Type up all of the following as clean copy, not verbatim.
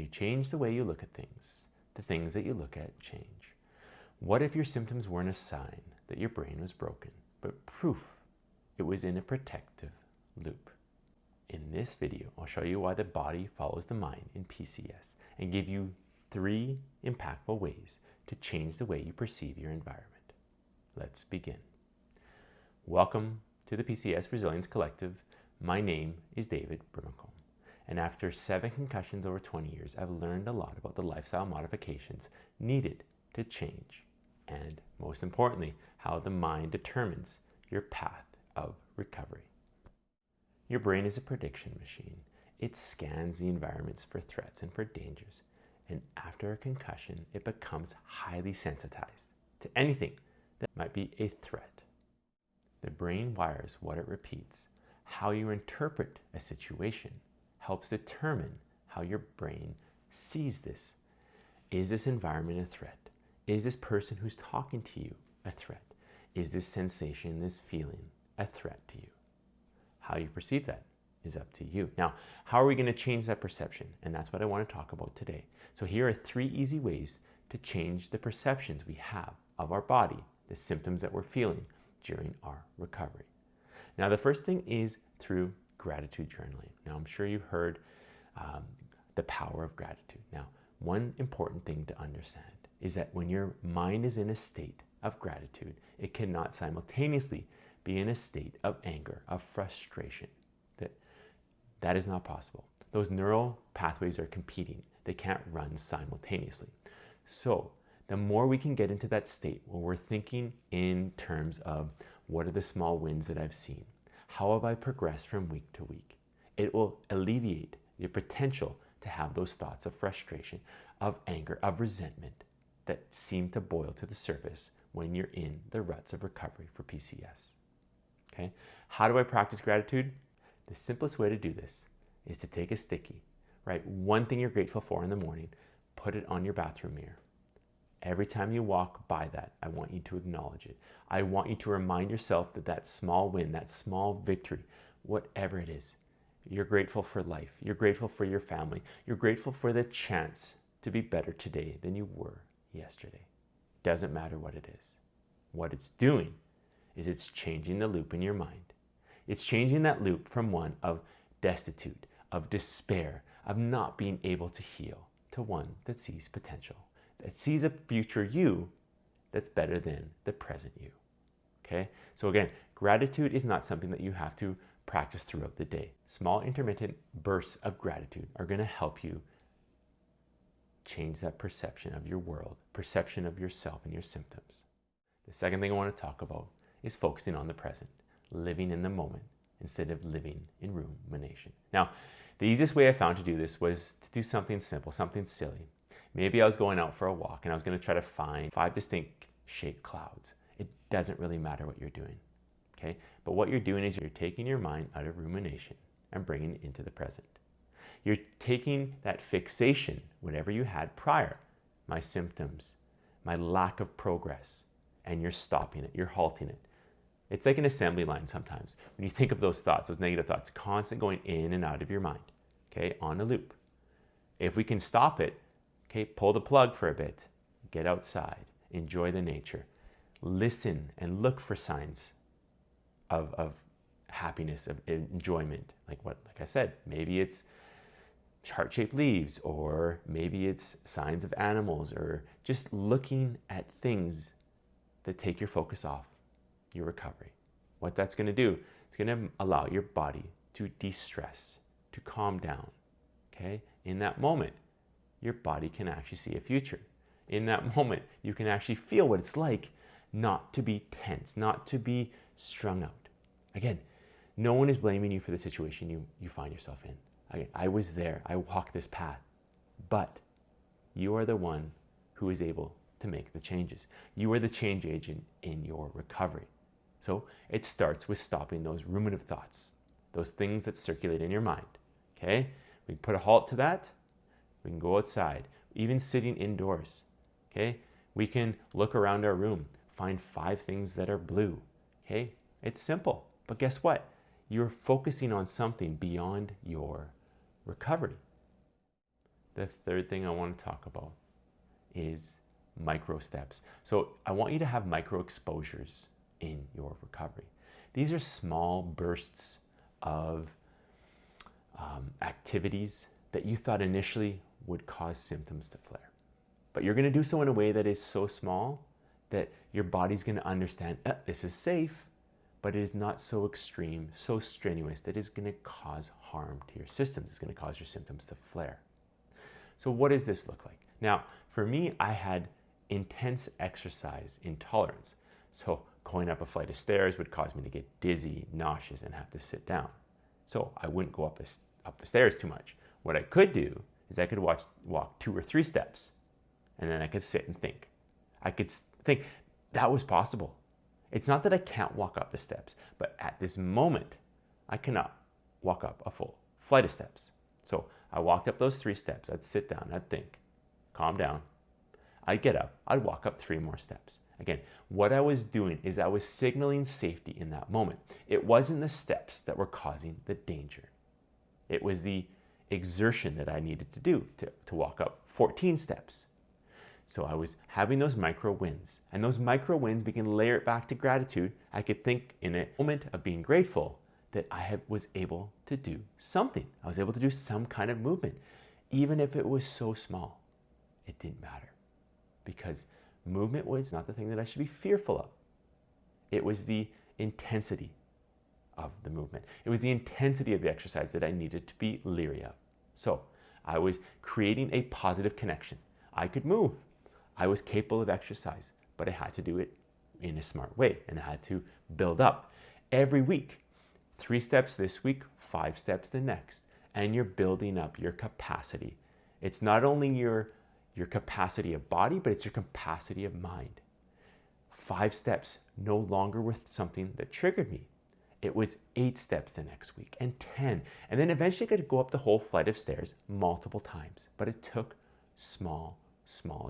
you change the way you look at things, the things that you look at change. What if your symptoms weren't a sign that your brain was broken, but proof it was in a protective loop? In this video, I'll show you why the body follows the mind in PCS and give you 3 impactful ways to change the way you perceive your environment. Let's begin. Welcome to the PCS Resilience Collective. My name is David Brimacombe, and after 7 concussions over 20 years, I've learned a lot about the lifestyle modifications needed to change, and most importantly, how the mind determines your path of recovery. Your brain is a prediction machine. It scans the environments for threats and for dangers, and after a concussion, it becomes highly sensitized to anything that might be a threat. The brain wires what it repeats. How you interpret a situation helps determine how your brain sees this. Is this environment a threat? Is this person who's talking to you a threat? Is this sensation, this feeling, a threat to you? How you perceive that is up to you. Now, how are we going to change that perception? And that's what I want to talk about today. So here are 3 easy ways to change the perceptions we have of our body, the symptoms that we're feeling during our recovery. Now, the first thing is through gratitude journaling. Now, I'm sure you've heard the power of gratitude. Now, one important thing to understand is that when your mind is in a state of gratitude, it cannot simultaneously be in a state of anger, of frustration. That is not possible. Those neural pathways are competing. They can't run simultaneously. So the more we can get into that state where we're thinking in terms of what are the small wins that I've seen? How have I progressed from week to week? It will alleviate your potential to have those thoughts of frustration, of anger, of resentment that seem to boil to the surface when you're in the ruts of recovery for PCS. Okay? How do I practice gratitude? The simplest way to do this is to take a sticky, write one thing you're grateful for in the morning, put it on your bathroom mirror. Every time you walk by that, I want you to acknowledge it. I want you to remind yourself that that small win, that small victory, whatever it is, you're grateful for life. You're grateful for your family. You're grateful for the chance to be better today than you were yesterday. Doesn't matter what it is. What it's doing is it's changing the loop in your mind. It's changing that loop from one of destitute, of despair, of not being able to heal, to one that sees potential, that sees a future you that's better than the present you. Okay? So again, gratitude is not something that you have to practice throughout the day. Small intermittent bursts of gratitude are going to help you change that perception of your world, perception of yourself and your symptoms. The second thing I want to talk about is focusing on the present, living in the moment instead of living in rumination. Now, the easiest way I found to do this was to do something simple, something silly. Maybe I was going out for a walk and I was going to try to find 5 distinct shaped clouds. It doesn't really matter what you're doing, okay? But what you're doing is you're taking your mind out of rumination and bringing it into the present. You're taking that fixation, whatever you had prior, my symptoms, my lack of progress, and you're stopping it, you're halting it. It's like an assembly line sometimes. When you think of those thoughts, those negative thoughts, constant going in and out of your mind, okay, on a loop. If we can stop it, okay, pull the plug for a bit, get outside, enjoy the nature, listen and look for signs of happiness, of enjoyment. Like I said, maybe it's heart-shaped leaves, or maybe it's signs of animals, or just looking at things that take your focus off your recovery. What that's going to do, it's going to allow your body to de-stress, to calm down. Okay? In that moment, your body can actually see a future. In that moment, you can actually feel what it's like not to be tense, not to be strung out. Again, no one is blaming you for the situation you find yourself in. Again, I was there, I walked this path, but you are the one who is able to make the changes. You are the change agent in your recovery. So it starts with stopping those ruminative thoughts, those things that circulate in your mind. Okay? We can put a halt to that. We can go outside, even sitting indoors. Okay? We can look around our room, find 5 things that are blue. Okay? It's simple, but guess what? You're focusing on something beyond your recovery. The third thing I want to talk about is micro steps. So I want you to have micro exposures in your recovery. These are small bursts of activities that you thought initially would cause symptoms to flare. But you're going to do so in a way that is so small that your body's going to understand, this is safe, but it is not so extreme, so strenuous that it's going to cause harm to your system. It's going to cause your symptoms to flare. So what does this look like? Now, for me, I had intense exercise intolerance. So going up a flight of stairs would cause me to get dizzy, nauseous, and have to sit down. So I wouldn't go up the stairs too much. What I could do is I could walk 2 or 3 steps, and then I could sit and think. I could think that was possible. It's not that I can't walk up the steps, but at this moment, I cannot walk up a full flight of steps. So I walked up those 3 steps. I'd sit down, I'd think, calm down. I'd get up, I'd walk up 3 more steps. Again, what I was doing is I was signaling safety in that moment. It wasn't the steps that were causing the danger. It was the exertion that I needed to do to walk up 14 steps. So I was having those micro wins, and those micro wins, we can layer it back to gratitude. I could think in a moment of being grateful that I was able to do something. I was able to do some kind of movement, even if it was so small. It didn't matter, because movement was not the thing that I should be fearful of. It was the intensity of the movement. It was the intensity of the exercise that I needed to be leery of. So I was creating a positive connection. I could move. I was capable of exercise, but I had to do it in a smart way, and I had to build up every week. 3 steps this week, 5 steps the next, and you're building up your capacity. It's not only your capacity of body, but it's your capacity of mind. 5 steps no longer with something that triggered me. It was 8 steps the next week, and 10. And then eventually I could go up the whole flight of stairs multiple times, but it took small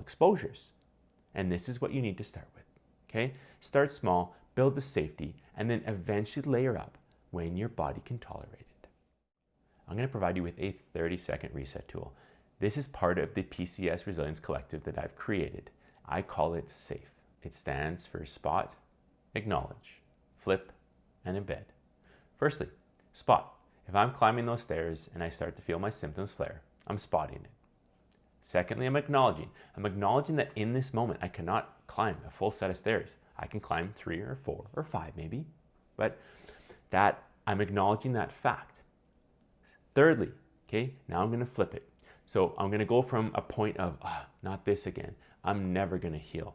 exposures. And this is what you need to start with, okay? Start small, build the safety, and then eventually layer up when your body can tolerate it. I'm going to provide you with a 30-second reset tool. This is part of the PCS Resilience Collective that I've created. I call it SAFE. It stands for spot, acknowledge, flip, and embed. Firstly, spot. If I'm climbing those stairs and I start to feel my symptoms flare, I'm spotting it. Secondly, I'm acknowledging. I'm acknowledging that in this moment, I cannot climb a full set of stairs. I can climb 3 or 4 or 5 maybe, but that I'm acknowledging that fact. Thirdly, okay, now I'm going to flip it. So I'm going to go from a point of, not this again. I'm never going to heal.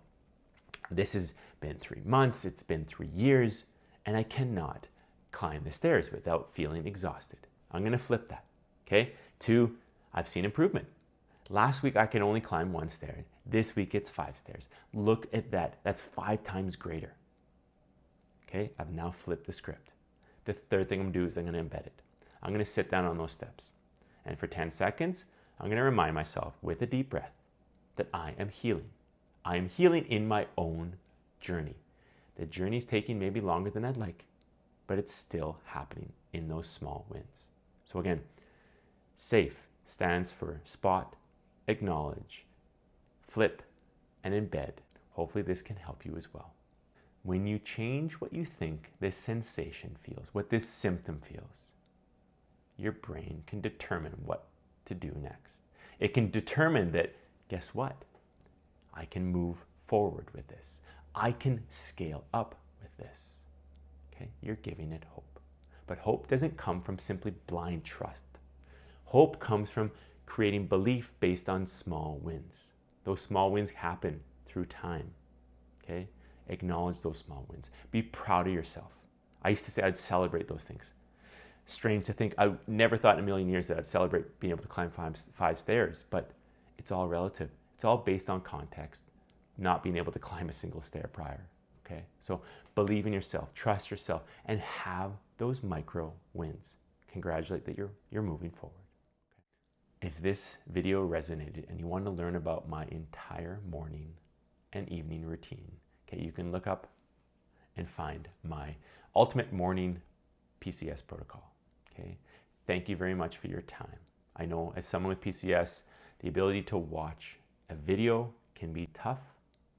This has been 3 months. It's been 3 years, and I cannot climb the stairs without feeling exhausted. I'm going to flip that, okay? 2, I've seen improvement. Last week, I could only climb 1 stair. This week, it's 5 stairs. Look at that. That's 5 times greater. Okay, I've now flipped the script. The third thing I'm going to do is I'm going to embed it. I'm going to sit down on those steps. And for 10 seconds, I'm going to remind myself with a deep breath that I am healing. I am healing in my own journey. The journey is taking maybe longer than I'd like, but it's still happening in those small wins. So again, SAFE stands for spot, acknowledge, flip, and embed. Hopefully this can help you as well. When you change what you think this sensation feels, what this symptom feels, your brain can determine what to do next. It can determine that, guess what? I can move forward with this. I can scale up with this. Okay, you're giving it hope. But hope doesn't come from simply blind trust. Hope comes from creating belief based on small wins. Those small wins happen through time, okay? Acknowledge those small wins. Be proud of yourself. I used to say I'd celebrate those things. Strange to think, I never thought in a million years that I'd celebrate being able to climb 5 stairs, but it's all relative. It's all based on context, not being able to climb a single stair prior, okay? So believe in yourself, trust yourself, and have those micro wins. Congratulate that you're moving forward. If this video resonated and you want to learn about my entire morning and evening routine, okay, you can look up and find my ultimate morning PCS protocol, okay? Thank you very much for your time. I know as someone with PCS, The ability to watch a video can be tough,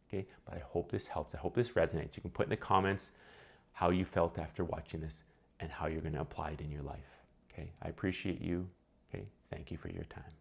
okay? But I hope this helps. I hope this resonates. You can put in the comments how you felt after watching this and how you're going to apply it in your life, okay? I appreciate you, okay? Thank you for your time.